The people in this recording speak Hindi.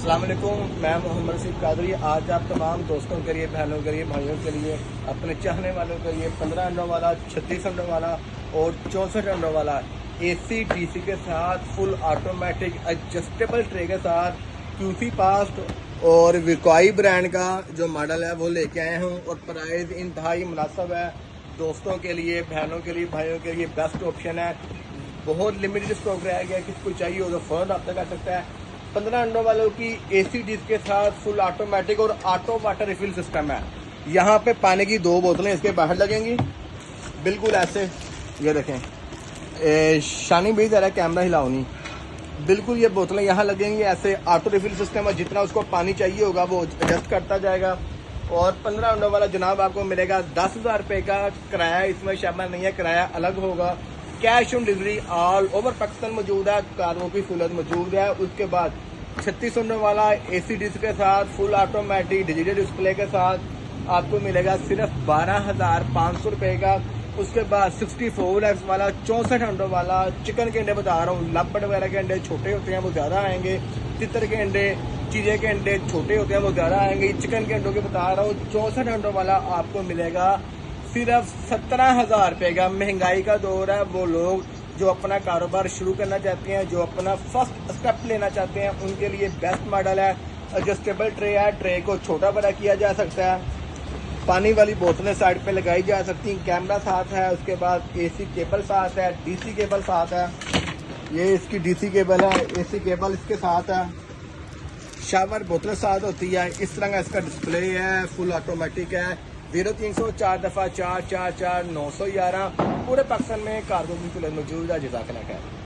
अस्सलाम वालेकुम, मैं मोहम्मद रशीद कादरी। आज आप तमाम दोस्तों के लिए, बहनों के लिए, भाइयों के लिए, अपने चाहने वालों के लिए 15 अंडों वाला, 36 अंडों वाला और 64 अंडों वाला AC DC के साथ फुल ऑटोमेटिक एडजस्टेबल ट्रे के साथ क्यूसी पास्ट और विकॉई ब्रांड का जो मॉडल है वो लेके आए हूँ। और प्राइस इंतहाई मुनासिब है। दोस्तों के लिए, बहनों के लिए, भाइयों के लिए बेस्ट ऑप्शन है। बहुत लिमिटेड स्टॉक रह गया, किसको चाहिए हो तो फ़ौरन रब्ता कर सकता है। 15 अंडों वालों की AC डिश के साथ फुल ऑटोमेटिक और ऑटो वाटर रिफिल सिस्टम है। यहाँ पे पानी की 2 बोतलें इसके बाहर लगेंगी, बिल्कुल ऐसे। ये देखें, शानी भी ज़रा कैमरा हिलाओ नहीं। बिल्कुल ये बोतलें यहाँ लगेंगी ऐसे, ऑटो रिफिल सिस्टम है। जितना उसको पानी चाहिए होगा वो एडजस्ट करता जाएगा। और 15 अंडों वाला जनाब आपको मिलेगा 10,000 रुपये का। किराया इसमें शामिल नहीं है, किराया अलग होगा। Cash on delivery all over Pakistan मौजूद है, कारों की सहूलत मौजूद है। उसके बाद 36 अंडों वाला AC डिश के साथ फुल ऑटोमेटिक डिजिटल डिस्प्ले के साथ आपको मिलेगा सिर्फ 12,500 रुपये का। उसके बाद 64X वाला 64 अंडों वाला, चिकन के अंडे बता रहा हूँ, लपट वगैरह के अंडे छोटे होते हैं वो ज़्यादा आएंगे। तितर के अंडे, चीज़े के अंडे छोटे होते हैं वो ज़्यादा आएंगे। चिकन के अंडों के बता रहा हूँ 64 अंडों वाला आपको मिलेगा सिर्फ 17,000 रुपये का। महंगाई का दौर है, वो लोग जो अपना कारोबार शुरू करना चाहते हैं, जो अपना फर्स्ट स्टेप लेना चाहते हैं, उनके लिए बेस्ट मॉडल है। एडजस्टेबल ट्रे है, ट्रे को छोटा बड़ा किया जा सकता है। पानी वाली बोतलें साइड पे लगाई जा सकती हैं। कैमरा साथ है, उसके बाद AC केबल साथ है, DC केबल साथ है। ये इसकी DC केबल है, AC केबल इसके साथ है। शावर बोतलें साथ होती है। इस तरह का इसका डिस्प्ले है, फुल ऑटोमेटिक है। 0300 4 दफ़ा 4 4 4 911 पूरे पाकिस्तान में कारगो की मौजूद है। जज़ाकल्लाह खैर।